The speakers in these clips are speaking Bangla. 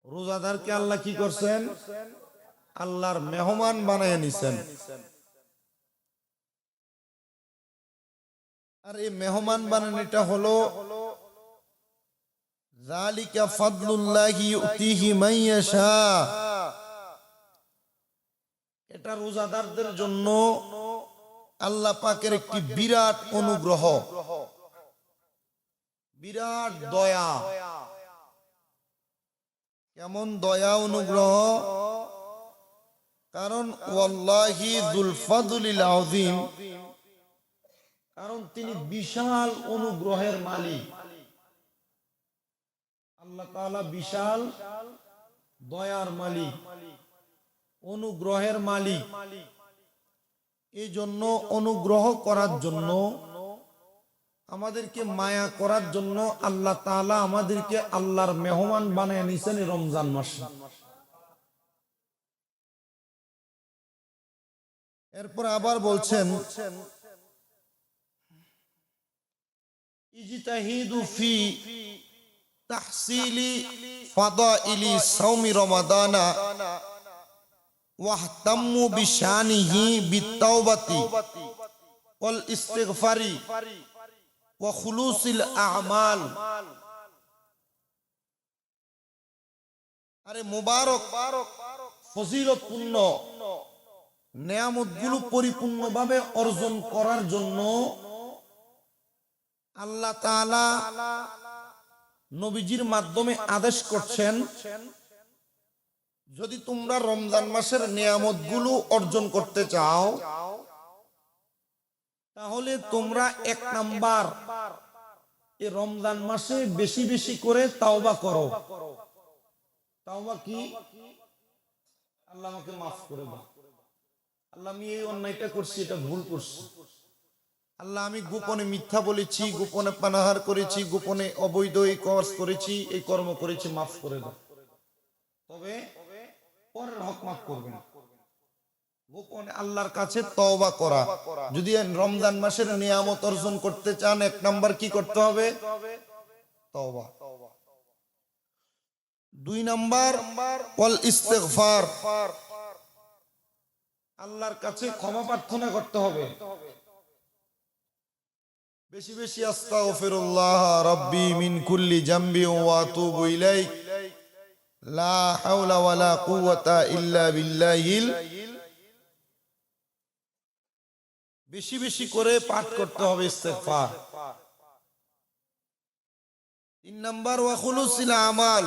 রোজাদারকে আল্লাহ কি করছেন? আল্লাহর মেহমান বানায় নিছেন। আর এই মেহমান বানানোটা হলো যালিকা ফাদলুল্লাহি ইউতিহি মান ইয়াশা। এটা রোজাদারদের জন্য আল্লাহ পাকের একটি বিরাট অনুগ্রহ, বিরাট দয়া। কেমন দয়া অনুগ্রহ? কারণ ওয়াল্লাহি যুল ফাদলিল আযীম, কারণ তিনি বিশাল অনুগ্রহের মালিক। আল্লাহ তাআলা বিশাল দয়ার মালিক, অনুগ্রহের মালিক। এই জন্য অনুগ্রহ করার জন্য, আমাদেরকে মায়া করার জন্য আল্লাহ তাআলা আমাদেরকে আল্লাহর মেহমান বানায় নিছেন রমজান মাসে। এরপর আবার বলছেন ইজতাহিদু ফি তাহসিলি ফাদাইলি সাওমি রমাদানা ওয়াহতাম্মু বিশানিহি বিত্তাওবাতি ওয়াল ইস্তিগফারি ওয়া খুলুসিল আ'মাল। আরে মুবারক ফজিলতপূর্ণ নেয়ামতগুলো পরিপূর্ণভাবে অর্জন করার জন্য আল্লাহ তাআলা নবীজির মাধ্যমে আদেশ করছেন, যদি তোমরা রমজান মাসের নেয়ামতগুলো অর্জন করতে চাও তাহলে তোমরা এক নাম্বার এই রমজান মাসে বেশি বেশি করে তাওবা করো। তাওবা কি? আল্লাহ আমাকে মাফ করে দাও, আল্লাহ আমি এই অন্যায়টা করছি, এটা ভুল করছি, আল্লাহ আমি গোপনে মিথ্যা বলেছি, গোপনে পানাহার করেছি, গোপনে অবৈধ এই কাজ করেছি, এই কর্ম করেছি, মাফ করে দাও। তবে পরের হক মাফ করবে না। গোপনে আল্লাহর কাছে তওবা করা। যদি রমজান মাসের নিয়ামত অর্জন করতে চান, এক নাম্বার কি করতে হবে? তওবা। দুই নাম্বার ওয়াল ইস্তিগফার, আল্লাহর কাছে ক্ষমা প্রার্থনা করতে হবে। বেশি বেশি আস্তাগফিরুল্লাহ রাব্বি মিন কুল্লি জামবি ওয়া আতুবু ইলাইহি লা হাওলা ওয়ালা কুওয়াতা ইল্লা বিল্লাহিল। বেশি বেশি করে পাঠ করতে হবে ইস্তিগফার। তিন নাম্বার ওয়া খুলুসিল আমাল,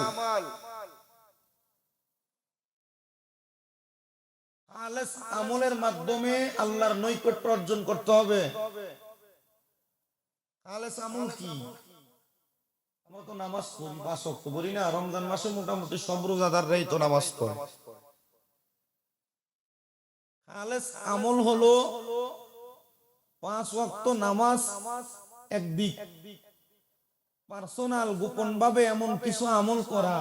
খালেস আমলের মাধ্যমে আল্লাহর নৈকট্য অর্জন করতে হবে। খালেস আমল কি? আমরা তো নামাজ পড়ি, 5 ওয়াক্ত পড়ি না? রমজান মাসে মোটামুটি সব রোজাদাররাই তো নামাজ পড়ে। খালেস আমল হলো 5 ওয়াক্ত নামাজ একদিক, পার্সোনাল গোপন ভাবে এমন কিছু আমল করা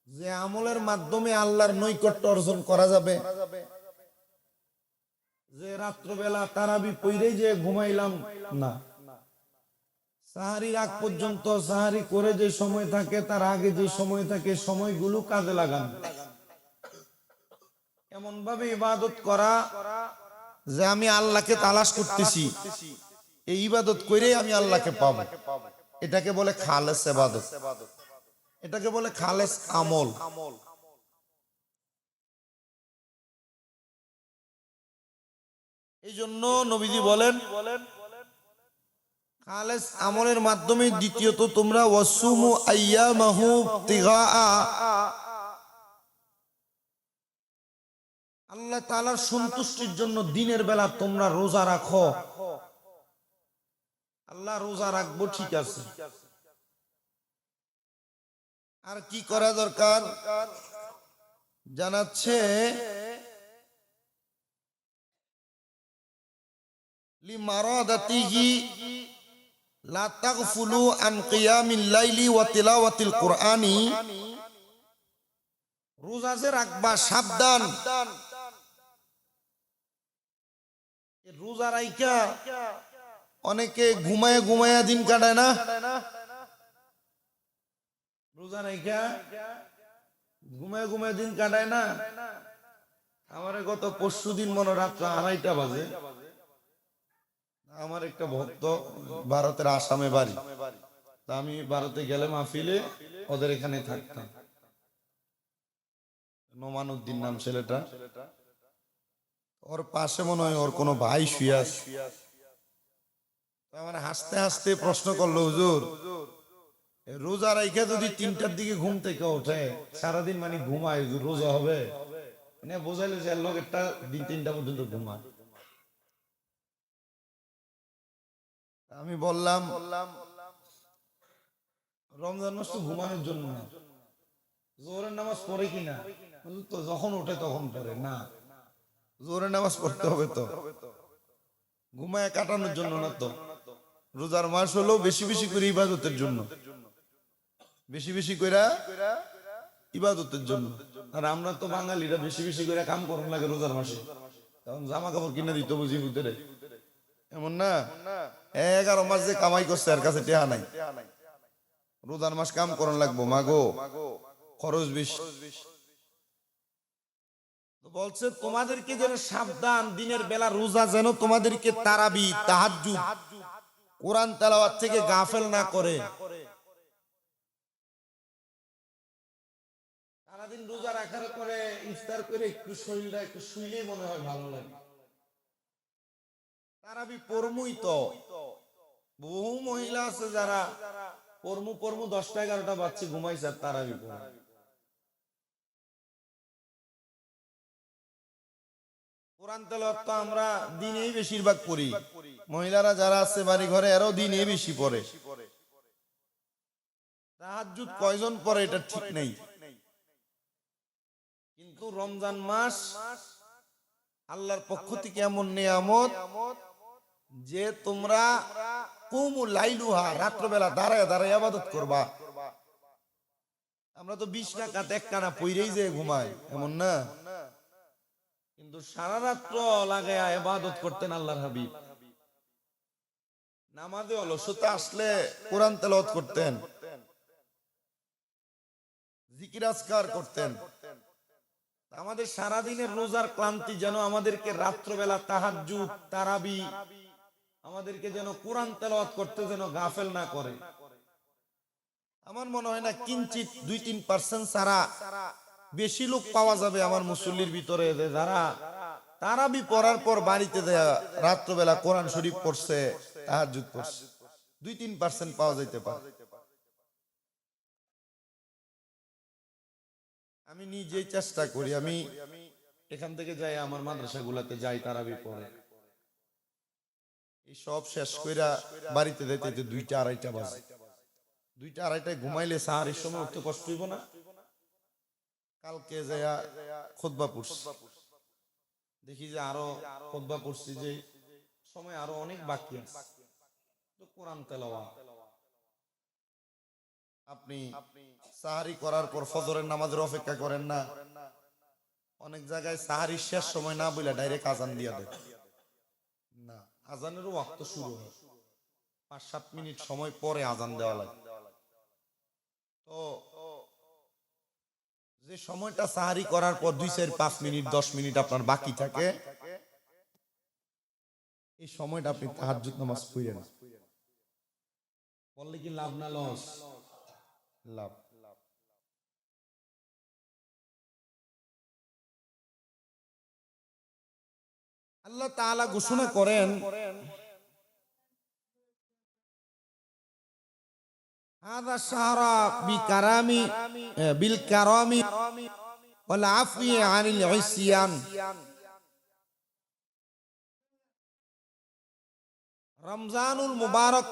যে আমলের মাধ্যমে আল্লাহর নৈকট্য অর্জন করা যাবে। যে রাত্রবেলা তারাবি পড়ে যে ঘুমাইলাম না, সাহারির আগ পর্যন্ত সাহারি করে যে সময় থাকে তার আগে যে সময় থাকে সময়গুলো কাজে লাগান। এমন ভাবে ইবাদত করা যে আমি আল্লাহকে তালাশ করতেছি, এই ইবাদত করেই আমি আল্লাহকে পাবো। এটাকে বলে খালেস ইবাদত, এটাকে বলে খালেস আমল। এই জন্য নবীজি বলেন খালেস আমলের মাধ্যমে দ্বিতীয়ত তোমরা ওয়াসুমু আইয়ামাহু ইবতিগা, আল্লাহ তাআলার সন্তুষ্টির জন্য দিনের বেলা তোমরা রোজা রাখো। আল্লাহ রোজা রাখবো, ঠিক আছে, আর কি করা দরকার? জানাচ্ছে লিমারাদাতিহি লা তাগফুলু আন কিয়ামিল লাইলি ওয়া তিলাওয়াতিল কুরআনি। রোজা যে রাখবা, সাবধান, রোজা রাইখা অনেকে ঘুমায়া ঘুমায়া দিন কাটায় না? রোজা রাইখা ঘুমায় ঘুমায় দিন কাটায় না। আমার গত পরশু দিন মনে রাত্র 2:30 বাজে আমার একটা ভক্ত ভারতের আসামে বাড়ি, তা আমি ভারতে গেলে মাহফিলে ওদের এখানে থাকতাম। নোমানুদ্দিন নাম ছেলেটা, ওর পাশে মনে হয় ওর কোনো ভাই শুয়ে আছে। আমার হাসতে হাসতে প্রশ্ন করলো, হুজুর রোজা রাইখা যদি 3টার দিকে ঘুম থেকে ওঠে সারাদিন মানে ঘুমায়, রোজা হবে? মানে বোঝাইলো যে লোক একটা দিন 3টা পর্যন্ত ঘুমায়। আমি বললাম রমজান মাস তো ঘুমানোর জন্য না। জোহরের নামাজ পড়ে কিনা? তো যখন ওঠে তখন পড়ে না, জোহরের নামাজ পড়তে হবে তো, ঘুমায় কাটানোর জন্য না তো। রোজার মাস হলো বেশি বেশি করে ইবাদতের জন্য, বেশি বেশি করে ইবাদতের জন্য। আর আমরা তো বাঙালিরা বেশি বেশি করে কাম করুন লাগে রোজার মাসে, তখন জামা কাপড় কিনে দিতে বুঝি ভিতরে, এমন না? 11 মাস যে কামাই করছে আর কাছে টেহা নাই, রোজার মাস কাম করন লাগবো, মাগো খরচ বেশি। বলছে তোমাদেরকে যেন সাবধান, দিনের বেলা রোজা যেন তোমাদেরকে তারাবি তাহাজ্জুদ কোরআন তেলাওয়াত থেকে গাফেল না করে। সারাদিন রোজা রাখার পরে ইফতার করে একটু শরীরটা একটু শুইলেই মনে হয় ভালো লাগে। তারাবি পড়মুই তো, বহু মহিলা আছে যারা পড়মু পড়মু 10টা 11টা বাচ্চা ঘুমাইছে আর তারাবি পড়ে। কোরআন তেলাওয়াত তো আমরা দিনেই বেশিরভাগ পড়ি, মহিলারা যারা আছে বাড়ি ঘরে এরাও দিনে বেশি পড়ে। তাহাজ্জুদ কয়জন পড়ে এটা ঠিক নেই, কিন্তু রমজান মাস আল্লাহর পক্ষ থেকে এমন নিয়ামত যে তোমরা কুমু লাইলুহা রাত্রবেলা দাঁড়ায় দাঁড়ায় ইবাদত করবা। আমরা তো 20 রাকাত একটানা পইরেই যে ঘুমাই, এমন না? কিন্তু সারা রাত্র লাগায়া ইবাদত করতেন আল্লাহর হাবিব। নামাজে অলসতা আসলে কোরআন তেলাওয়াত করতেন, জিকির আজকার করতেন। আমাদের সারা দিনের রোজার ক্লান্তি যেন আমাদেরকে রাত্রবেলা তাহাজ্জুদ তারাবি আমাদেরকে যেন কোরআন তেলাওয়াত করতে যেন গাফেল না করে। আমার মনে হয় না কিঞ্চিত 2-3% ছাড়া বেশি লোক পাওয়া যাবে আমার মুসল্লির ভিতরে যারা তারাবি পড়ার পর বাড়িতে দেয়া রাত্রবেলা কোরআন শরীফ পড়ছে, তাহাজ্জুদ পড়ছে। 2-3% পাওয়া যাইতে পারে। আমি নিজেই চেষ্টা করি, আমি এখান থেকে যাই আমার মাদ্রাসা গুলাতে যাই, তারাবি পড়ে এই সব শেষ কইরা বাড়িতে যাইতে 2টা 2:30 বাজে। 2টা 2:30টায় ঘুমাইলে সাহারির সময় উঠতে কষ্ট হইব না? কালকে যাইয়া খুতবা পড়ছি, দেখি যে আরো খুতবা পড়ছি যে সময় আরো অনেক বাকি আছে, তো কোরআন তেলাওয়াত। আপনি সাহারি করার পর ফজরের নামাজের অপেক্ষা করেন না, অনেক জায়গায় সাহারির শেষ সময় না বলে ডাইরেক্ট আজান দিয়া দেয় না, আজানেরও ওয়াক্ত শুরু হয় 5-7 মিনিট সময় পরে আজান দেওয়া লাগে। তো যে সময়টা সাহারি করার পর 2-4-5 মিনিট 10 মিনিট আপনার বাকি থাকে, এই সময়টা আপনি তাহাজ্জুদ নামাজ পড়েন, বললে কি লাভ না লস? লাভ। আল্লাহ তাআলা ঘোষণা করেন, হাযা শাহরা বিকারামি বিল কারামি ওয়াল আফwi আনিল ইসয়ান। রমজানুল মুবারক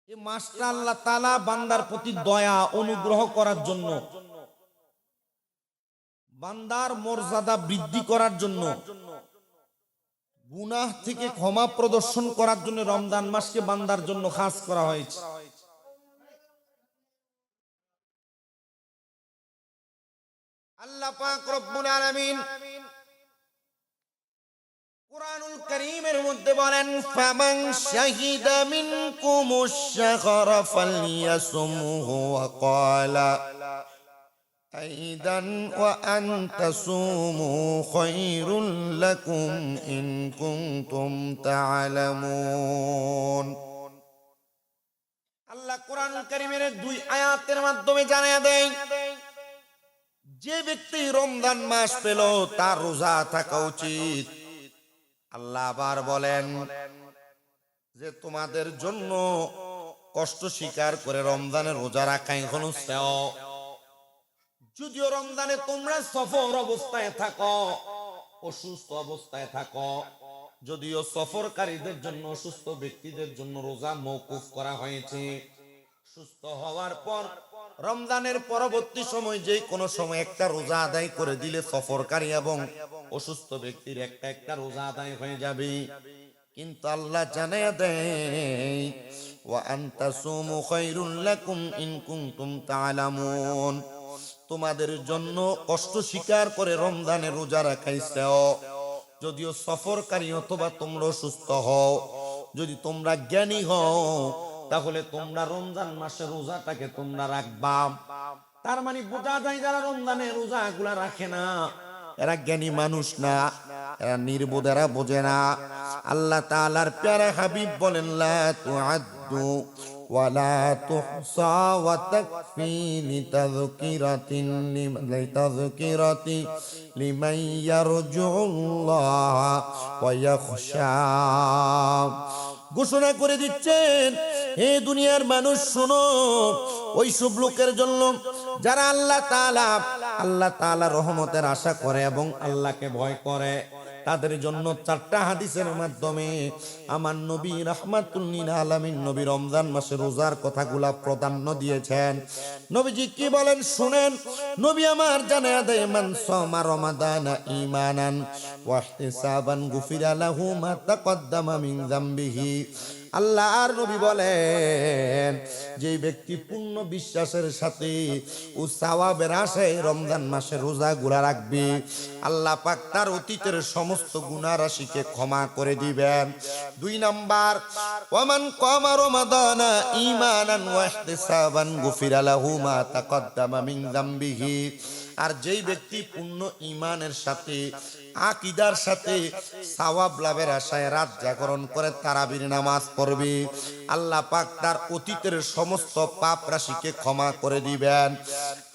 এই মাসটা আল্লাহ তাআলা বান্দার প্রতি দয়া অনুগ্রহ করার জন্য, বান্দার মর্যাদা বৃদ্ধি করার জন্য, গুনাহ থেকে ক্ষমা প্রদর্শন করার জন্য রমজান মাসকে বান্দার জন্য খাস করা হয়েছে। আল্লাহ পাক রব্বুল আলামিন কোরআন কুরআনুল কারীমের মধ্যে বলেন ফামান শাহিদা মিনকুমুশ শাহরা ফালইয়াসুমহু ওয়া ক্বালা আইদান ওয়া আন তাসুমু খায়রুল লাকুম ইন কুনতুম তা'লামুন। আল্লাহ কুরআনুল কারীমের দুই আয়াতের মাধ্যমে জানিয়ে দেয় যে ব্যক্তি রমজান মাস পেল তার রোজা থাকা উচিত। আল্লাহ আবার বলেন যে তোমাদের জন্য কষ্ট স্বীকার করে রমজানের রোজা রাখা এখন শ্রেয়। যদিও রমজানে তোমরা সফর অবস্থায় থাকো, অসুস্থ অবস্থায় থাকো, যদিও সফরকারীদের জন্য, অসুস্থ ব্যক্তিদের জন্য রোজা মওকুফ করা হয়েছে। সুস্থ হওয়ার পর রমজানের পরবর্তী সময় যে কোনো সময় একটা রোজা আদায় করে দিলে সফরকারী এবং অসুস্থ ব্যক্তির একটা রোজা আদায় হয়ে যাবে। কিন্তু আল্লাহ জানায়া দেয় ওয়া আনতাসুমু খায়রুল লাকুম ইন কুনতুম তা'লামুন, তোমাদের জন্য কষ্ট স্বীকার করে রমজানের রোজা রাখাই শ্রেয়। যদিও সফরকারী অথবা তোমরা সুস্থ হও, যদি তোমরা জ্ঞানী হও তাহলে তোমরা রমজান মাসের রোজাটাকে তোমরা রাখবা। তার মানে বোঝা যায় যারা রমজানের রোজাগুলা রাখে না এরা জ্ঞানী মানুষ না, এরা নির্বোধ, এরা বোঝে না। আল্লাহ তাআলার প্যারা হাবিব বলেন লা তুআদ্দু ওয়া লা তুহসা ওয়া তাকফি লিতাযকিরাতি লিমান ইয়ারজুল্লাহ ওয়া ইয়াখশা। ঘোষণা করে দিচ্ছেন হে দুনিয়ার মানুষ শোনো, ওই সব লোকের জন্য যারা আল্লাহ তাআলা রহমতের আশা করে এবং আল্লাহকে ভয় করে, তাদের জন্য চারটা হাদিসের মাধ্যমে আমার নবী রাহমাতুল লিল আলামিন নবী রমজান মাসে রোজার কথাগুলা প্রাধান্য দিয়েছেন। নবীজি কি বলেন শুনেন। নবী আমার জানায়া দেয় মান সামা রমাদানা ঈমানান ওয়া ইহতিসাবান গুফিরা লাহু মা তাকদ্দামা মিন যামবিহি। আল্লাহর নবী বলেন যে ব্যক্তি পূর্ণ বিশ্বাসের সাথে ও সওয়াবের আশায় রমজান মাসে রোজাগুলা রাখবে, আল্লাহ পাক তার অতীতের সমস্ত গুনাহ রাশিকে ক্ষমা করে দিবেন। 2 নাম্বার ওয়ামান কামা রমাদানা ঈমানান ওয়া ইহতিসাবান গুফিরা লাহু মা তাকদ্দামা মিন যামবিহি। আর যেই ব্যক্তি পূর্ণ ঈমানের সাথে আকীদার সাথে সওয়াব লাভের আশায় রাত জাগরণ করে তারাবির নামাজ পড়বে, আল্লাহ পাক তার অতীতের সমস্ত পাপ রাশিকে ক্ষমা করে দিবেন।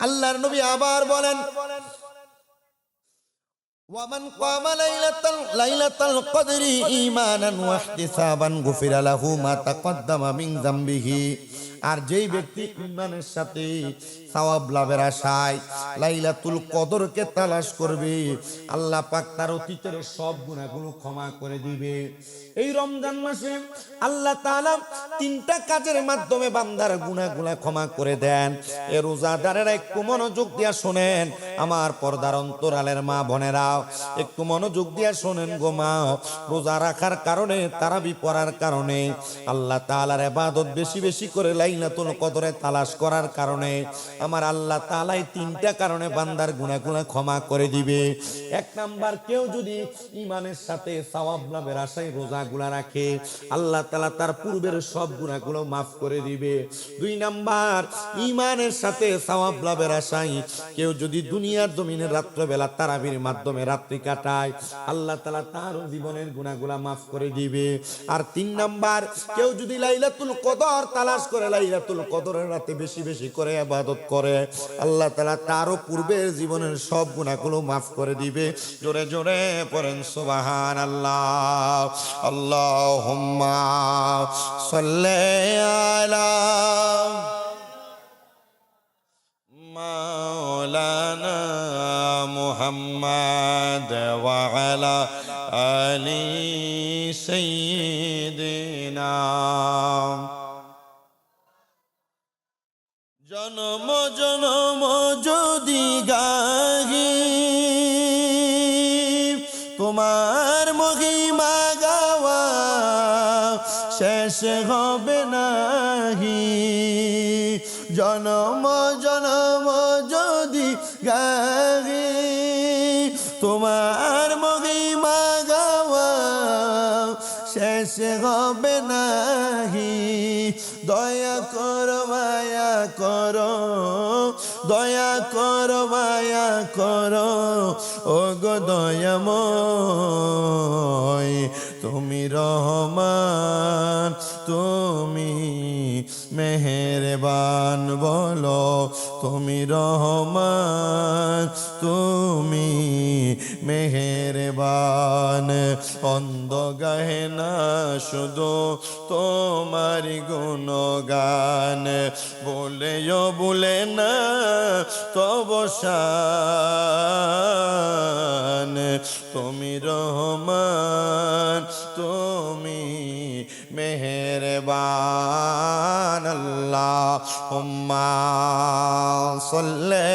আল্লাহর নবী আবার বলেন ওয়ামান কামা লাইলাতাল কদরি ঈমানান ওয়া ইহতিসাবান গুফিরা লাহু মা তাকদ্দামা মিন যামবিহি। আর যেই ব্যক্তি ঈমানের সাথে সওয়াব লাভের আশায় লাইলাতুল কদরকে তালাশ করবে, আল্লাহ পাক তার অতীতের সব গুনাহগুলো ক্ষমা করে দিবে। এই রমজান মাসে আল্লাহ তাআলা 3টা কাজের মাধ্যমে বান্দার গুনাহগুলো ক্ষমা করে দেন। এই রোজাদারেরা একটু মনোযোগ দিয়া শুনেন, আমার পর্দার অন্তরালের মা বোনেরা একটু মনোযোগ দিয়া শুনেন গো মা। রোজা রাখার কারণে, তারাবি পড়ার কারণে, আল্লাহ তাআলার ইবাদত বেশি বেশি করে লাইলাতুল কদরে তালাশ করার কারণে আমার আল্লাহ তাআলা এই 3টা কারণে বান্দার গুনাহগুলো ক্ষমা করে দিবে। 1 নাম্বার, কেউ যদি ঈমানের সাথে সওয়াব লাভের আশায় রোজাগুলা রাখে, আল্লাহ তাআলা তার পূর্বের সব গুনাহগুলো মাফ করে দিবে। 2 নাম্বার, ঈমানের সাথে সওয়াব লাভের আশায় কেউ যদি দুনিয়ার জমিনে রাত্রিবেলা তারাবির মাধ্যমে রাত্রি কাটায়, আল্লাহ তাআলা তার জীবনের গুনাহগুলো মাফ করে দিবে। আর 3 নাম্বার, কেউ যদি লাইলাতুল কদর তালাশ করে লাইলাতুল কদরের রাতে বেশি বেশি করে ইবাদত করে, আল্লাহ তাআলা তারও পূর্বের জীবনের সব গুনাহগুলো মাফ করে দিবে। জোরে জোরে পড়েন সুবহানাল্লাহ। আল্লাহুম্মা সাল্লি আলা মাওলানা মুহাম্মাদ ওয়া আলা আলি সাইয়্যিদিনা। জনম জনম যদি গাহি তোমার মহিমা গাওয়া শেষ হবে নাহি। জনম জনম যদি গাহি তোমার মহিমা গাওয়া সে হবে নাহি। দয়া করো মায়া করো, দয়া করো মায়া করো, ও গো দয়াময়। তুমি রহমান, তুমি মেহেরবান, বলো তুমি রহমান, তুমি মেহেরবান। অন্ধ গাহে না শুধু তোমার গুণগান, বলেও বলে না তব শান। তুমি রহমান, তুমি মেহেরবান। আল্লাহুম্মা সাল্লি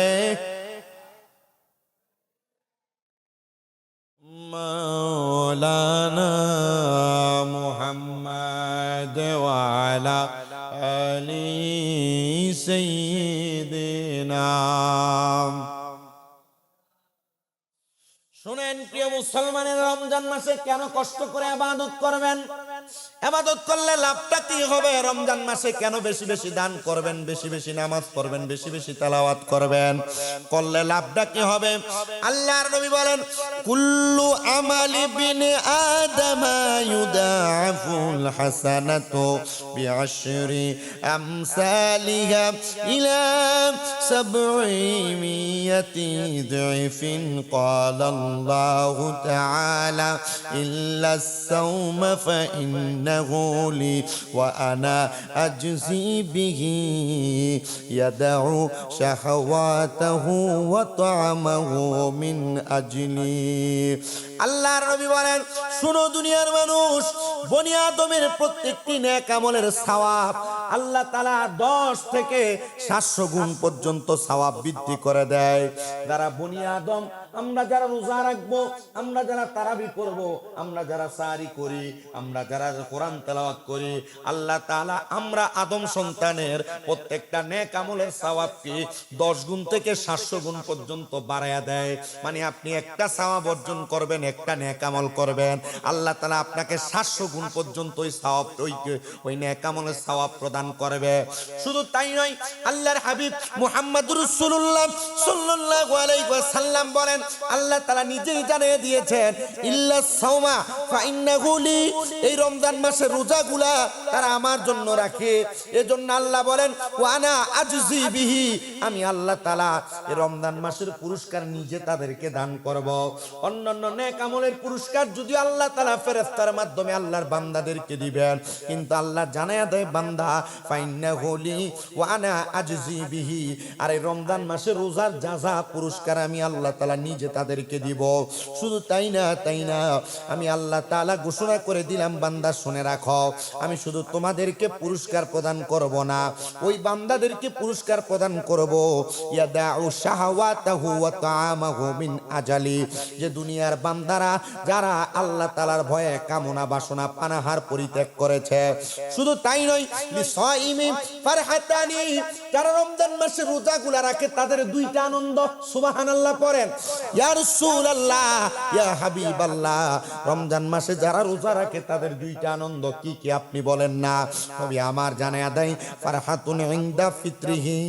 মাওলানা মুহাম্মদ ওয়া আলা আলি সাইয়্যিদিনা। শুনেন প্রিয় মুসলমানের, রমজান মাসে কেন কষ্ট করে ইবাদত করবেন? ইবাদত করলে লাভটা কি হবে? রমজান মাসে কেন বেশি বেশি দান করবেন, বেশি বেশি নামাজ পড়বেন, বেশি বেশি তেলাওয়াত করবেন? করলে লাভটা কি হবে? আল্লাহর নবী বলেন, কুল্লু আমালি বিনি আদমা ইউদাফুল হাসানাতু বিআশরি আমসালিহা ইলা সাবঈমিয়াতি দিফিন। قال الله تعالى إلا الصوم فإنه لي وأنا أجزي به يدع شهواته وطعمه من أجلي। আল্লাহর নবী বলেন, শুনো দুনিয়ার মানুষ, বনি আদমের প্রত্যেকটি নেক আমলের সওয়াব আল্লাহ তাআলা 10 থেকে 700 গুণ পর্যন্ত সওয়াব বৃদ্ধি করে দেয়। যারা বনি আদম, আমরা যারা রোজা রাখবো, আমরা যারা তারাবি করব, আমরা যারা সাহারি করি, আমরা যারা কোরআন তেলাওয়াত করি, আল্লাহ তাআলা আমরা আদম সন্তানের প্রত্যেকটা নেক আমলের সওয়াবকে 10 গুণ থেকে 700 গুণ পর্যন্ত বাড়ায়া দেয়। মানে আপনি একটা সওয়াব অর্জন করবেন, একটা নেক আমল করবেন, আল্লাহ তাআলা আপনাকে 700 গুণ পর্যন্ত ওই সওয়াব, ওই নেক আমলের সওয়াব প্রদান করবে। শুধু তাই নয়, আল্লাহর হাবিব মুহাম্মদুর রাসূলুল্লাহ সাল্লাল্লাহু আলাইহি ওয়াসাল্লাম বলেন, আল্লাহ তাআলা নিজেই জানিয়ে দিয়েছেন, ইল্লাস সাওমা ফাইন্নাহু লি। এই রমজান মাসের রোজাগুলা তারা আমার জন্য রাখে, এজন্য আল্লাহ বলেন, ওয়ানা আজজি বিহি। আমি আল্লাহ তাআলা এই রমজান মাসের পুরস্কার নিজে তাদেরকে দান করব। অন্যান্য নেক আমলের পুরস্কার যদি আল্লাহ তাআলা ফেরেশতার মাধ্যমে আল্লাহর বান্দাদেরকে দিবেন, কিন্তু আল্লাহ জানায়া দেয়, বান্দা ফাইন্নাহু লি ওয়ানা আজজি বিহি। আর এই রমজান মাসের রোজার যা পুরস্কার আমি আল্লাহ তাআলা নিজে তাদেরকে দিব। শুধু তাই না, আমি আল্লাহ তাআলা ঘোষণা করে দিলাম, বান্দা শুনে রাখো, আমি শুধু তোমাদেরকে পুরস্কার প্রদান করব না, ওই বান্দাদেরকে পুরস্কার প্রদান করব ইয়াদাউ শাহাওয়াতাহু ওয়া তাআমাহু মিন আজালি। যে দুনিয়ার বান্দারা যারা আল্লাহ তাআলার ভয়ে কামনা বাসনা পানাহার পরিত্যাগ করেছে, শুধু তাই নয়, লিসাইমি ফারহাতানি, যারা রমজান মাসে রোজাগুলা রাখে তাদের দুইটা আনন্দ। সুবহানাল্লাহ পড়েন। ইয়া রাসূলুল্লাহ, ইয়া হাবিবাল্লাহ, রমজান মাসে যারা রোজা রাখে তাদের দুইটা আনন্দ কি কি আপনি বলেন না? নবী আমার জানায়া দেয়, ফারহাতুন ইনদা ফিত্রিহি।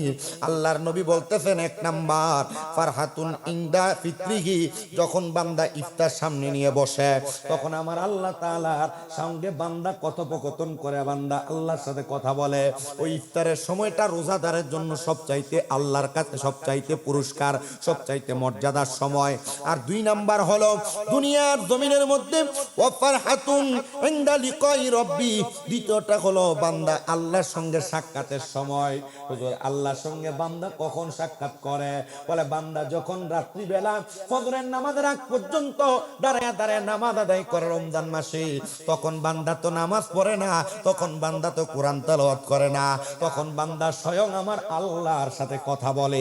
আল্লাহর নবী বলতেছেন, 1 নাম্বার ফারহাতুন ইনদা ফিত্রিহি, যখন বান্দা ইফতার সামনে নিয়ে বসে, তখন আমার আল্লাহ তাআলার সঙ্গে বান্দা কথোপকথন করে, বান্দা আল্লাহর সাথে কথা বলে। ওই ইফতারের সময়টা রোজাদারের জন্য সবচাইতে আল্লাহর কাছে সবচাইতে পুরস্কার, সবচাইতে মর্যাদার সময়। আর 2 নাম্বার হলো দুনিয়ার জমিনের মধ্যে ওয়াফারহাতুন ইনদা লিকাই রব্বি, দ্বিতীয়টা হলো বান্দা আল্লাহর সঙ্গে সাক্ষাতের সময়। হুজুর, আল্লাহর সঙ্গে বান্দা কখন সাক্ষাৎ করে? বলে, বান্দা যখন রাত্রি বেলা ফজরের নামাজের আগ পর্যন্ত দাঁড়ায় দাঁড়ায় নামাজ আদায় করে রমজান মাসে, তখন বান্দা তো নামাজ পড়ে না, তখন বান্দা তো কোরআন তেলাওয়াত করে না, তখন বান্দা স্বয়ং আমার আল্লাহর সাথে কথা বলে।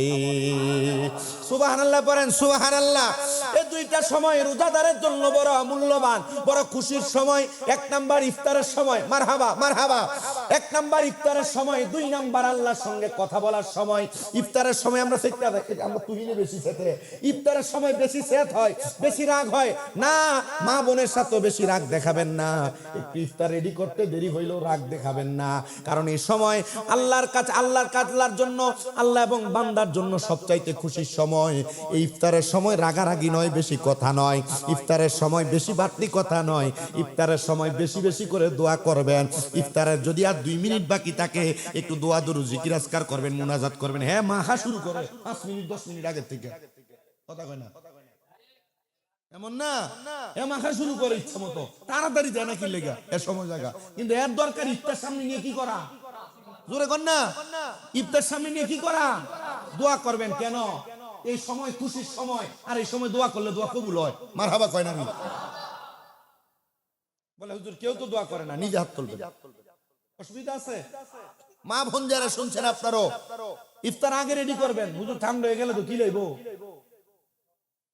সুবহানাল্লাহ পড়েন, সুবহানাল্লাহ। এই দুইটা সময় রোজাদারের জন্য বড় মূল্যবান, বড় খুশির সময়। 1 নাম্বার ইফতারের সময়, মারহাবা মারহাবা। এক নাম্বার ইফতারের সময়, দুই নাম্বার আল্লাহর সঙ্গে কথা বলার সময়। ইফতারের সময় আমরা সেটা দেখি, আমরা তুহিনে বেশি সেতে, ইফতারের সময় বেশি সেত হয়, বেশি রাগ হয় না। মা বোনের সাথে বেশি রাগ দেখাবেন না। একটু ইফতার রেডি করতে দেরি হইলেও রাগ দেখাবেন না, কারণ এই সময় আল্লাহর কাছে, আল্লাহর জন্য, আল্লাহ এবং বান্দার জন্য সবচাইতে খুশির সময়। এই ইফতারের সময় রাগারাগি নয়, বেশি কথা নয়। ইফতারের সময় বেশি বাড়তি কথা নয়। ইফতারের সময় বেশি বেশি করে দোয়া করবেন। ইফতারের যদি আর 2 মিনিট বাকি থাকে, একটু দোয়া দরুদ জিকির আজকার করবেন, মুনাজাত করবেন। হ্যাঁ, মাখা শুরু করে 5 মিনিট 10 মিনিট আগের থেকে, কথা কয় না এমন না। এ মাখা শুরু করে ইচ্ছা মতো, তাড়াতাড়ি যায় না কি লেগা, এর সময় জায়গা। কিন্তু এর দরকার ইফতার সামনে নিয়ে কি করা, জোরে কর না, ইফতার সামনে নিয়ে কি করা, দোয়া করবেন। কেন? এই সময় খুশির সময়, আর এই সময় দোয়া করলে দোয়া কবুল হয়। মারহাবা কয় না? বলে হুজুর কেউ তো দোয়া করে না, নিজে হাত তুলবেন। অসুবিধা আছে? মা বোন যারা শুনছেন, আপনারও ইফতার আগে রেডি করবেন। হুজুর ঠান্ডা হয়ে গেলে তো কি লইব,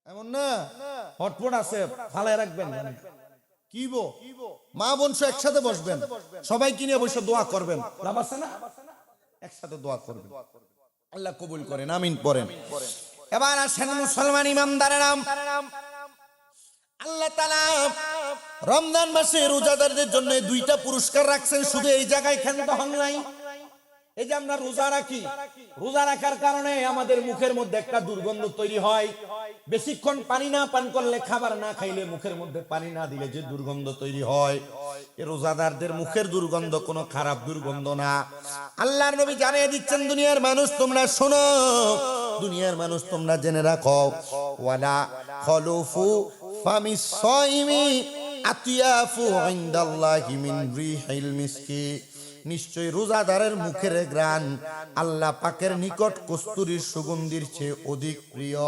এমন না। হটপট আছে, ফালায় রাখবেন। কি মা বোন সব একসাথে বসবেন, সবাই কিনে বসে দোয়া করবেন, লাভ আছে না? একসাথে দোয়া করবেন, আল্লাহ কবুল করেন, আমিন পড়েন। এবার আসেন মুসলমান ইমানদারেরা, আল্লাহ তাআলা রমজান মাসে রোজাদারদের জন্য 2টা পুরস্কার রাখছেন। শুধু এই জায়গায় ক্ষান্ত হন নাই। এই যে আমরা রোজা রাখি, রোজা রাখার কারণে আমাদের মুখের মধ্যে একটা দুর্গন্ধ তৈরি হয়। বেশিক্ষণ পানি না পান করলে, খাবার না খাইলে, মুখের মধ্যে পানি না দিলে যে দুর্গন্ধ তৈরি হয়, এই রোজাদারদের মুখের দুর্গন্ধ কোনো খারাপ দুর্গন্ধ না। আল্লাহর নবী জানিয়ে দিচ্ছেন, দুনিয়ার মানুষ তোমরা শোনো, দুনিয়ার মানুষ তোমরা জেনে রাখো, ওয়ালা খলুফু ফামিস সাইমি আতিয়াফু ইনদাল্লাহি মিন রিহিল মিসকি। নিশ্চয় রোজাদারের মুখের ঘ্রাণ আল্লাহ পাকের নিকট কস্তুরীর সুগন্ধির চেয়ে অধিক প্রিয়।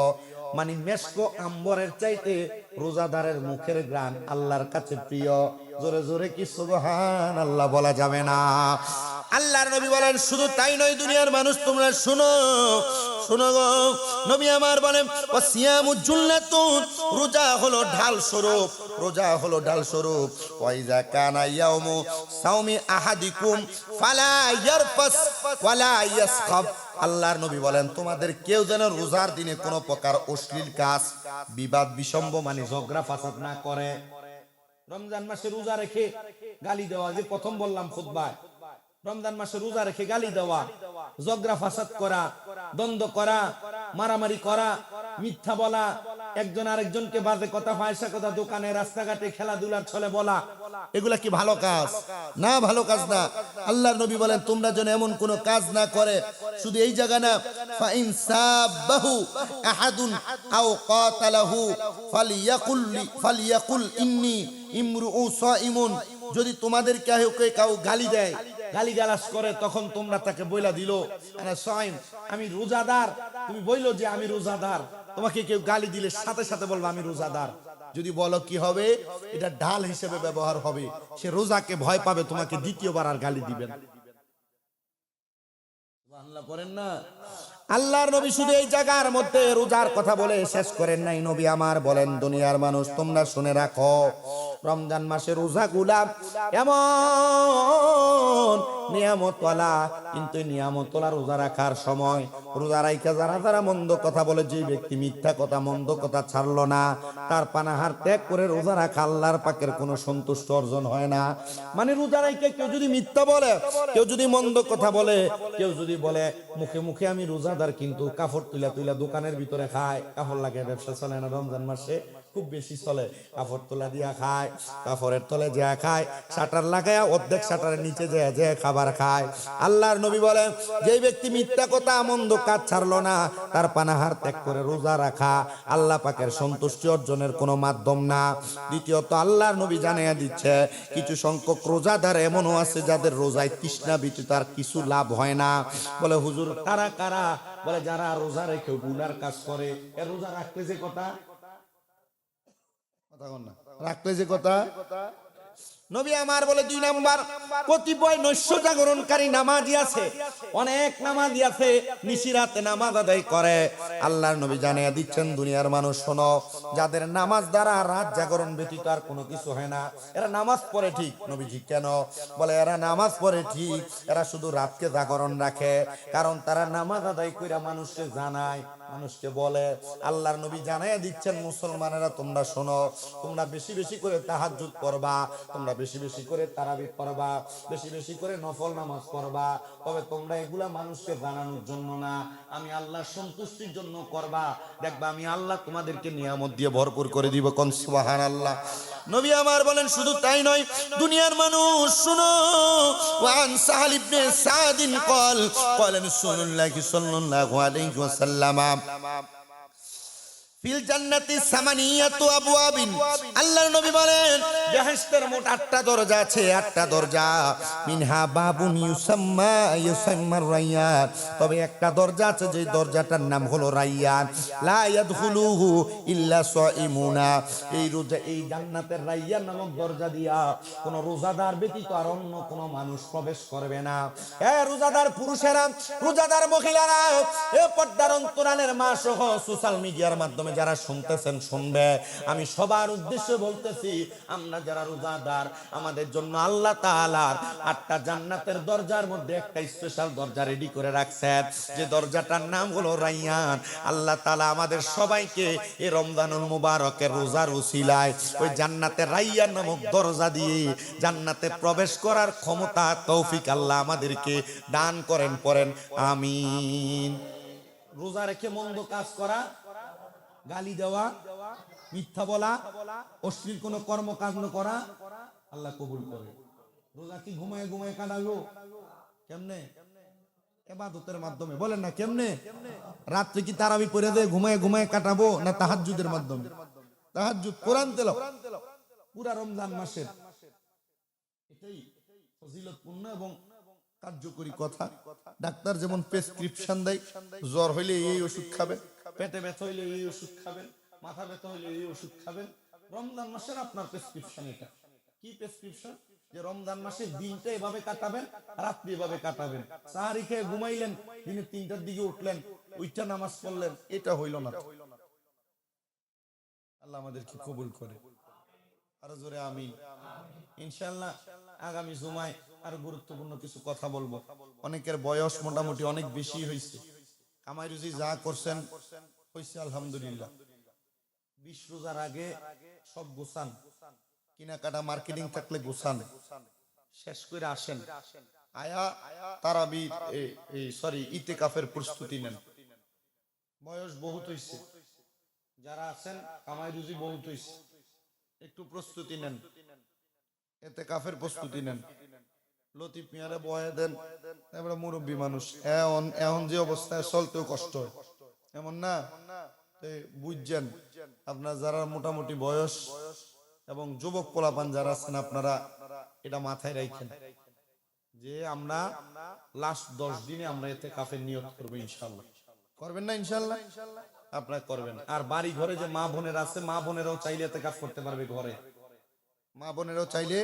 মানে মেশকো আম্বরের চাইতে রোজাদারের মুখের ঘ্রাণ আল্লাহর কাছে প্রিয়। জোরে জোরে কি সুবহানাল্লাহ বলা যাবে না? আল্লাহর নবী বলেন, শুধু তাই নয়, দুনিয়ার মানুষ তোমরা শুনো, শুনো গো। নবী আমার বলেন, ওয়াসিয়ামু জুল্লাতুন, রোজা হলো ঢাল স্বরূপ, রোজা হলো ঢাল স্বরূপ। ওয়াইজা কানা ইয়াউমু সাওমি আহাদিকুম ফালা ইয়ারফাস ওয়ালা ইয়াসখাব। আল্লাহর নবী বলেন, তোমাদের কেউ যেন রোজার দিনে কোনো প্রকার অশ্লীল কাজ, বিবাদ বিসম্ব, মানে ঝগড়া ফাসাদ না করে। রমজান মাসে রোজা রেখে গালি দেওয়া, যে প্রথম বললাম খুতবায়, রমজান মাসে রোজা রেখে গালি দেওয়া, ঝগড়া ফাসাদ করা, দ্বন্দ্ব করা, মারামারি করা, মিথ্যা বলা, একজন আরেকজনকে বাজে কথা, ফায়সা কথা, দোকানে রাস্তাঘাটে খেলাধুলার ছলে বলা, এগুলা কি ভালো কাজ? না, ভালো কাজ না। আল্লাহর নবী বলেন, তোমরা যেন এমন কোন কাজ না করে। শুধু এই জায়গা না, ফা ইন সাবাহু আহাদুন আও কাতালাহু ফালিয়াকুল ইন্নী ইমরুউ সাইমুন। যদি তোমাদের কেউ গালি দেয়, গালি গালাজ করে, তখন তোমরা তাকে বইলা দিল সাইম, আমি রোজাদার। তুমি বইলো যে আমি রোজাদার। তোমাকে কেউ গালি দিলে সাথে সাথে বলবো আমি রোজাদার। যদি বলো কি হবে, এটা ঢাল হিসেবে ব্যবহার হবে। সে রোজাকে ভয় পাবে, তোমাকে দ্বিতীয়বার আর গালি দিবেন। করেন না। আল্লাহর নবী শুধু এই জায়গার মধ্যে রোজার কথা বলে শেষ করেন নাই। নবী আমার বলেন, দুনিয়ার মানুষ তোমরা শুনে রাখো, রমজান মাসে রোজাগুলা এমন নিয়ামতওয়ালা, কিন্তু নিয়ামতওয়ালা রোজা রাখার সময়, রোজা রাইখা যারা মন্দ কথা বলে, যে ব্যক্তি মিথ্যা কথা, মন্দ কথা ছাড়লো না, তার পানাহার ত্যাগ করে রোজা রাখা আল্লাহর পাকের কোনো সন্তুষ্ট অর্জন হয় না। মানে রোজা রাইখা কেউ যদি মিথ্যা বলে, কেউ যদি মন্দ কথা বলে, কেউ যদি বলে মুখে মুখে আমি রোজাদার, কিন্তু কাপড় তুলা তুলা দোকানের ভিতরে খায়, কাপড় লাগে, ব্যবসা চলে না রমজান মাসে, খুব বেশি চলে, কাপড় তোলা দিয়া খায়, কাপড়ের তলে যা খায়, শাটার লাগায় অর্ধেক শাটারের নিচে যে খাবার খায়। আল্লাহর নবী বলেন, যে ব্যক্তি মিথ্যা কথা, মন্দ কাজ ছাড়লো না, তার পানাহার ত্যাগ করে রোজা রাখা আল্লাহ পাকের সন্তুষ্টি অর্জনের কোনো মাধ্যম না। দ্বিতীয়ত, আল্লাহর নবী জানিয়ে দিচ্ছে, কিছু সংখ্যক রোজাদার এমনও আছে যাদের রোজায় তৃষ্ণা ব্যতীত আর কিছু লাভ হয় না। বলে হুজুর কারা কারা? বলে যারা রোজা রেখে গুনার কাজ করে। রোজা রাখতে যে কথা, রাখলে যে কথা, নবী আমার বলে 2 নাম্বার, কতিপয় নৈশ জাগরণকারী নামাজি আছে, অনেক নামাজি আছে, নিশিরাতে নামাজ আদায় করে। আল্লাহর নবী জানিয়ে দিচ্ছেন, দুনিয়ার মানুষ শোনো, যাদের নামাজ দ্বারা রাত জাগরণ ব্যতীত আর কোনো কিছু হয় না, এরা নামাজ পড়ে ঠিক। নবীজি কেন? বলে এরা নামাজ পড়ে ঠিক, এরা শুধু রাতকে জাগরণ রাখে, কারণ তারা নামাজ আদায় করে মানুষকে জানায়, মানুষকে বলে। আল্লাহর নবী জানিয়ে দিচ্ছেন, মুসলমানেরা তোমরা শোনো, তোমরা বেশি বেশি করে তাহাজ্জুদ করবা, তোমরা বেশি বেশি করে তারাবি পড়বা, বেশি বেশি করে নফল নামাজ পড়বা, তবে তোমরা এগুলা মানুষকে জানানোর জন্য না, আমি আল্লাহর সন্তুষ্টির জন্য করবা। দেখবা আমি আল্লাহ তোমাদেরকে নিয়ামত দিয়ে ভরপুর করে দিব। কোন সুবহানাল্লাহ। নবী আমার বলেন শুধু তাই নয়, দুনিয়ার মানুষ শুনো, ওয়ান সাহাল ইবনে সাদিন قال قال রাসূলুল্লাহ সাল্লাল্লাহু আলাইহি ওয়াসাল্লাম, ফিল জান্নাতি সামানিয়াতু আবওয়াবিন, আল্লাহর নবী বলেন বেহেশতের মোট 8টা দরজা আছে, 8টা দরজা। মিনহা বাবুন ইউসাম্মা রায়্যান, তবে একটা দরজা আছে যে দরজাটার নাম হলো রায়্যান। লা ইয়াদখুলুহু ইল্লা সাইমুনা, এই রোজা, এই জান্নাতের রায়্যান নামক দরজা দিয়া কোন রোজাদার ব্যতীত আর অন্য কোন মানুষ প্রবেশ করবে না। এ রোজাদার পুরুষেরা, রোজাদার মহিলারা, এ পর্দার অন্তরালের মা সহ সোশ্যাল মিডিয়ার মাধ্যমে যারা শুনতেছেন শুনবে, আমি সবার উদ্দেশ্যে বলতেছি, আমরা যারা রোজাদার, আমাদের জন্য আল্লাহ তাআলার 8টা জান্নাতের দরজার মধ্যে একটা স্পেশাল দরজা রেডি করে রাখছেন, যে দরজাটার নাম হলো রায়্যান। আল্লাহ তাআলা আমাদের সবাইকে এই রমজানুল মুবারকের রোজার উসিলায় ওই জান্নাতের রায়্যান নামক দরজা দিয়ে জান্নাতে প্রবেশ করার ক্ষমতা, তৌফিক আল্লাহ আমাদেরকে দান করেন। পড়েন আমিন। রোজা রেখে মন্দ কাজ করা, গালি দেওয়া, মিথ্যা বলা, অশ্লীল কোনো কর্মকাণ্ড করা আল্লাহ কবুল করে। রোজা কি ঘুমায় ঘুমায় কাটাবো? কেমনে? ইবাদতের মাধ্যমে। বলেন না কেমনে? রাত্রে কি তারাবি পড়ে দিয়ে ঘুমায় ঘুমায় কাটাবো, না তাহাজ্জুদের মাধ্যমে? তাহাজ্জুদ, কোরআন তেলাওয়াত পুরা রমজান মাসের, এটাই ফজিলতপূর্ণ এবং কার্যকরী কথা। ডাক্তার যেমন প্রেসক্রিপশন দেয়, জ্বর হইলে এই ওষুধ খাবেন, পেটে ব্যথা হইলে এই ওষুধ খাবেন, মাথা ব্যথা হইলে এই ওষুধ খাবেন, রমজান মাসের আপনার প্রেসক্রিপশন এটা। কি প্রেসক্রিপশন? যে রমজান মাসের দিনটা এভাবে কাটাবেন, রাত্রি এভাবে কাটাবেন। সাহারি খেয়ে ঘুমাইলেন, দিনে 3টার দিকে উঠলেন, ওইটা নামাজ পড়লেন, এটা হইল না। আল্লাহ আমাদেরকে কবুল করে। আরো জোরে আমিন। ইনশাআল্লাহ আগামী জুমায় আরো গুরুত্বপূর্ণ কিছু কথা বলবো। অনেকের বয়স মোটামুটি অনেক বেশি হয়েছে, কামাই রুজি যা করছেন হয়েছে আলহামদুলিল্লাহ। 20 রোজার আগে সব গোছান, কেনাকাটা মার্কেটিং থাকলে গোছান, শেষ করে আসেন, আয়া তারাবি ইতিকাফের প্রস্তুতি নেন। বয়স বহুত হয়েছে, যারা আছেন কামাই রুজি বহুত হয়েছে, একটু প্রস্তুতি নেন, ইতিকাফের প্রস্তুতি নেন। লতিফ মিয়ারে বয়ে দেন, এবারে মুরব্বী মানুষ, এখন যে অবস্থায় চলতেও কষ্ট হয়, এমন না? বুঝছেন আপনার যারা মোটামুটি বয়স এবং যুবক পোলাপান যারা আছেন, আপনারা এটা মাথায় রাখেন যে আমরা লাস্ট 10 দিনে আমরা ইতিকাফের নিয়ত করবো ইনশাআল্লাহ। করবেন না ইনশাআল্লাহ? আপনারা করবেন। আর বাড়ি ঘরে যে মা বোনের আছে, মা বোনেরাও চাইলে ইতিকাফ করতে পারবে ঘরে, মা বোনেরাও চাইলে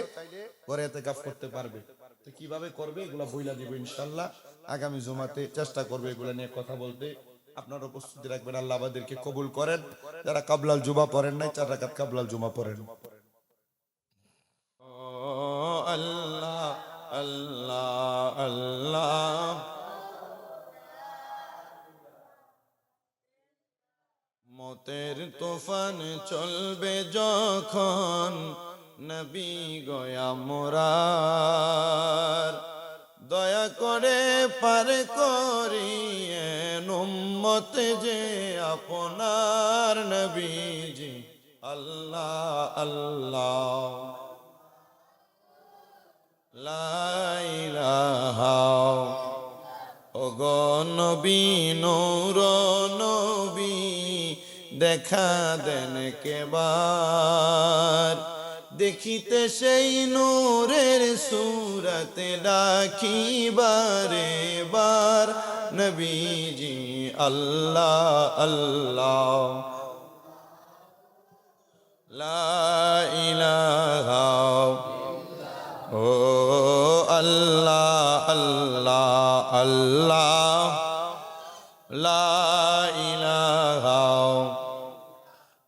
ঘরে ইতিকাফ করতে পারবে। তো কিভাবে করবে এগুলা বইলা দিব ইনশাআল্লাহ। আগামী জুমাতে চেষ্টা করবে এগুলা নিয়ে কথা বলতে। আপনারা প্রস্তুতি রাখবেন। আল্লাহ আমাদেরকে কবুল করেন। যারা কাবলাল জুমা পড়েন নাই, 4 রাকাত কাবলাল জুমা পড়েন। আল্লাহ আল্লাহ আল্লাহ, মতের তুফান চলবে যখন, নবী গয়া মোরার, দয়া করে পার করিয়েন উম্মত যে আপনার নবীজি। আল্লাহ আল্লাহ লা ইলাহা, ওগো নবী নূর নবী দেখা দেন কেবার, দেখিতে সেই নূরের সুরতে ডাকি বারে বার নবীজি। আল্লাহ আল্লাহ লা ইলাহা লা ইলাহা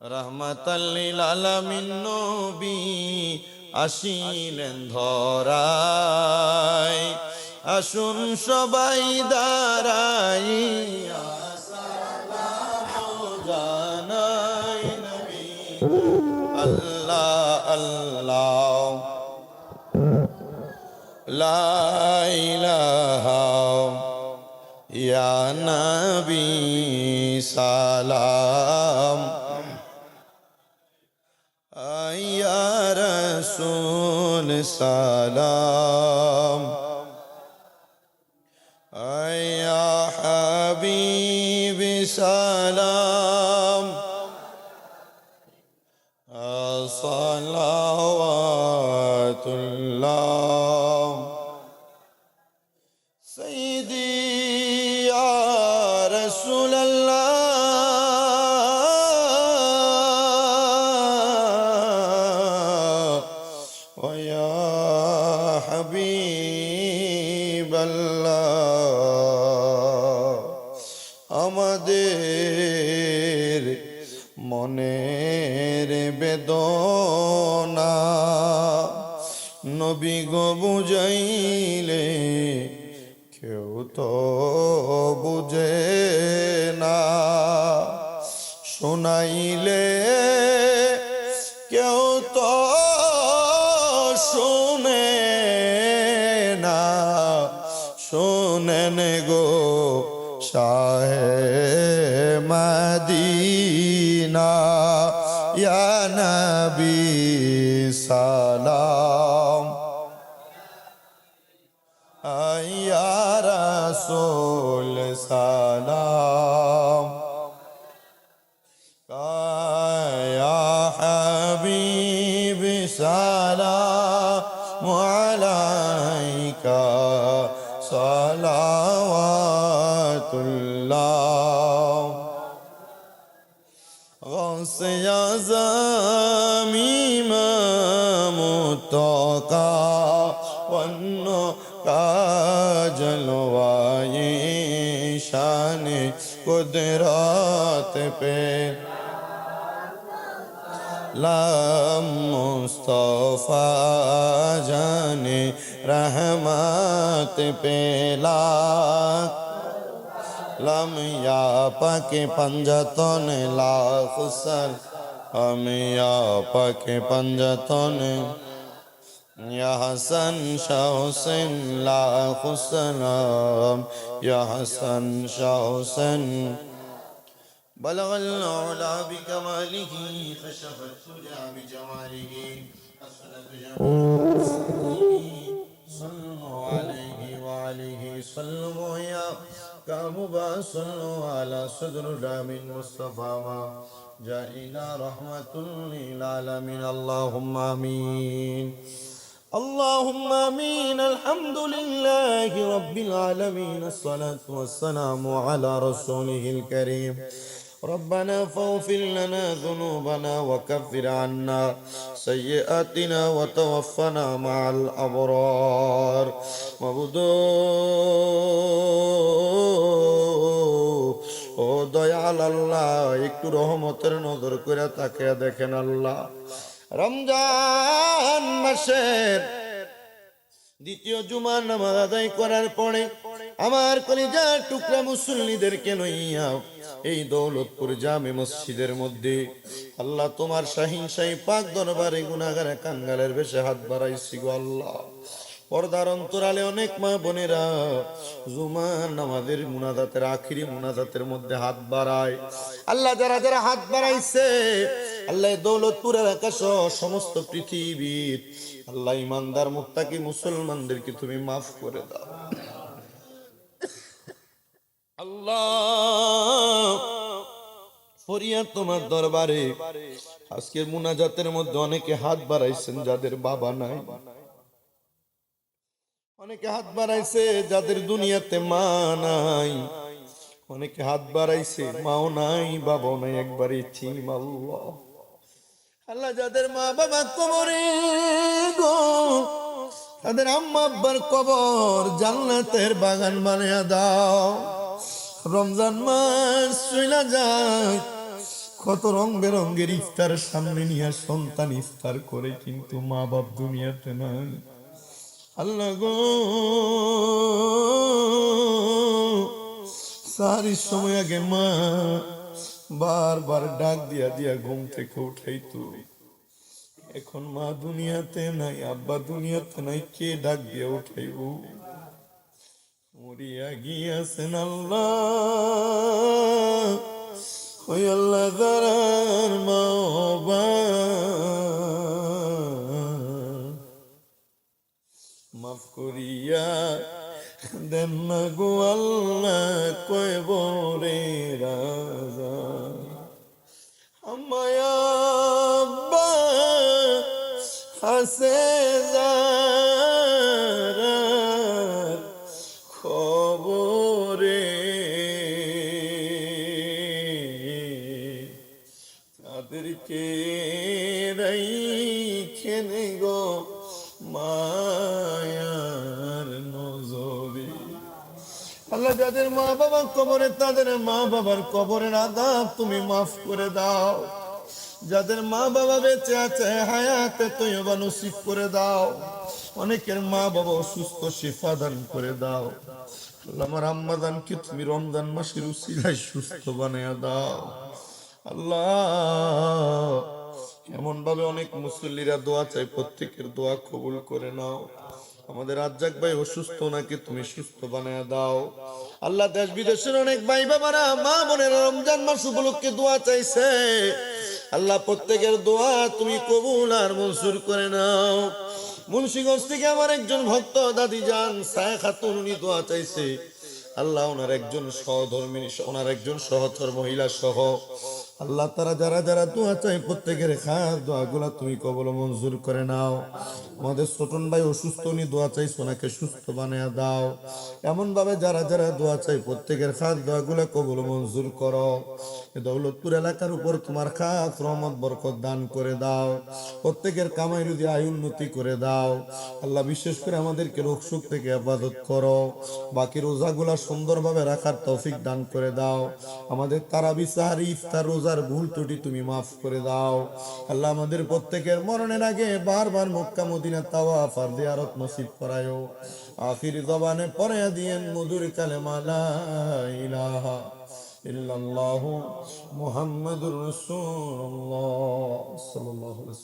রহমাতাল লিল আলামিন নবী আসিলেন ধরায় আসুন সবাই দাঁড়াইয়া সালাম জানাই নবী আল্লাহ আল্লাহ লা ইলাহা ইয়া নবী সালাম ইয়া রাসূল সালাম ইয়া হাবিব সালাম সালাওয়াতুল্লাহ সাইয়্যিদি ইয়া রাসূলাল্লাহ ওয়া ইয়া হাবিবাল্লাহ আমাদের মনের বেদনা নবী গো বুঝাইলে কেউ তো বুঝে না শোনাইলে কেউ তো শোনে না শোনেন গো শাহে মদিনা ইয়া নবী সালাম ইয়া রাসূল সালাম ইয়া হাবিব সালাম আলাইকা সালাওয়াতুল্লাহ গৌস আযম ইমাম মুত্তাকা ওয়ান্ন কাজলওয়ায়ে শান কুদরত পে লাম মুস্তফা জানে रहमत पे लाख लम या पके पंजतन लाख सल हम या पके पंजतन या हसन शाह हुसैन लाख सलाम या हसन शाह हुसैन बलग العلا بكماله خشف الدجى بجماله صلوا عليه وعليه صلوا يا كعبا صلوا على صدر من مصطفى ما جاء إلى رحمة للعالمين اللهم آمين اللهم آمين الحمد لله رب العالمين الصلاة والسلام على رسوله الكريم ربنا فاغفر لنا ذنوبنا وكفر عنا سيئاتنا وتوفنا مع الأبرار ও দয়াল আল্লাহ একটু রহমতের নজর করে তাকিয়ে দেখেন আল্লাহ রমজান মাসের দ্বিতীয় জুমার নামাজ আদায় করার পরে আমার কলিজার টুকরা মুসল্লিদেরকে লইয়া এই দৌলতপুর জামে মসজিদের মধ্যে আল্লাহ তোমার শাহিন শাহী পাক দরবারে গুনাহগার কাঙ্গালের বেশে হাত বাড়াইছি গো আল্লাহ পর্দার অন্তরালে অনেক মা বোনেরা জুমার নামাজের মুনাজাতের আখিরি মুনাজাতের মধ্যে হাত বাড়ায় আল্লাহ যারা যারা হাত বাড়াইছে আল্লাহ দৌলতপুরের আকাশ সমস্ত পৃথিবীর আল্লাহ ইমানদার মুত্তাকি মুসলমানদেরকে তুমি মাফ করে দাও আল্লাহ ফরিয়াদ তোমার দরবারে আজকের মুনাজাতের মধ্যে অনেকে হাত বাড়াইছেন যাদের বাবা নাই অনেকে হাত বাড়াইছে যাদের দুনিয়াতে মা নাই অনেকে হাত বাড়াইছে মাও নাই বাবাও নাই একবারে চিম আল্লাহ আল্লাহ যাদের মা বাবা কবরে গো তাদের আম্মা আব্বার কবর জান্নাতের বাগান বানিয়ে দাও রমজান মাস চলে যায়, কত রং বেরঙ্গের ইফতার সামনে নিয়ে সন্তান ইফতার করে, কিন্তু মা বাপ দুনিয়াতে নাই। আল্লাহ গো, সারির সময় আগে মা বারবার ডাক দিয়া দিয়া ঘুম থেকে উঠাইতো। এখন মা দুনিয়াতে নাই, আব্বা দুনিয়াতে নাই, কে ডাক দিয়া উঠাইব? মরিয়া গিয়াছেন আল্লাহ, ওই আল্লাহ দারার মা মাফ করিয়া দেন না গো আল্লাহ, কয় বরে রাজা আমায়া আব্বা হাসে যারার খবরে, তাদেরকে রাইখেনে গো মায়ার নজরে। আল্লাহ যাদের মা বাবার কবরে, তাদের মা বাবার কবরের আযাব তুমি মাফ করে দাও। যাদের মা বাবা বেঁচে আছে, হায়াতে তয়্যিবা নসিব করে দাও। অনেকের মা বাবা অসুস্থ, শিফা দান করে দাও। আল্লাহ আমার আম্মা জানকে তুমি রমজান মাসের উসিলায় সুস্থ বানায়া দাও। আল্লাহ এমন ভাবে অনেক মুসল্লিরা দোয়া চাই, প্রত্যেকের দোয়া কবুল করে নাও। আমাদের রাজ্জাক ভাই অসুস্থ, নাকি তুমি সুস্থ বানায়া দাও। আল্লাহ দেশ বিদেশের অনেক ভাই বাবারা, মা বোনেরা রমজান মাস উপলক্ষে দোয়া চাইছে। আল্লাহ প্রত্যেকের দোয়া তুমি কবুল আর মঞ্জুর করে নাও। মুন্সিগঞ্জ থেকে আমার একজন ভক্ত দাদি যান সায়া খাতুন, উনি দোয়া চাইছে। আল্লাহ ওনার একজন সহধর্মিনী, ওনার একজন সহচর মহিলা সহ আল্লাহ তারা যারা যারা দোয়া চাই, প্রত্যেকের খাস দোয়াগুলা তুমি কবুল মঞ্জুর করে নাও। আমাদের ছোটন ভাই অসুস্থ, উনি দোয়া চাইছে, ওনাকে সুস্থ বানিয়ে দাও। এমন ভাবে যারা যারা দোয়া চাই, প্রত্যেকের খাস দোয়াগুলা কবুল মঞ্জুর করো। এ দৌলতপুর এলাকার উপর তোমার খাস রহমত বরকত দান করে দাও। প্রত্যেকের কামাই রুজি আয় উন্নতি করে দাও। আল্লাহ বিশেষ করে আমাদেরকে রোগ শোক থেকে হেফাজত করো। বাকি রোজাগুলা সুন্দরভাবে রাখার তৌফিক দান করে দাও। আমাদের তারাবি সাহারি ইফতার রোজার ভুল ত্রুটি তুমি মাফ করে দাও। আল্লাহ আমাদের প্রত্যেকের মরণের আগে বারবার মক্কা মদিনা তাওয়াফ আর জিয়ারত নসিব করায়ো। আখির জবানে পড়ে দিয়েন মধুর কালেমা লা ইলাহা ইল্লাল্লাহু মুহাম্মাদুর রাসূলুল্লাহ সাল্লাল্লাহু আলাইহি ওয়াসাল্লাম।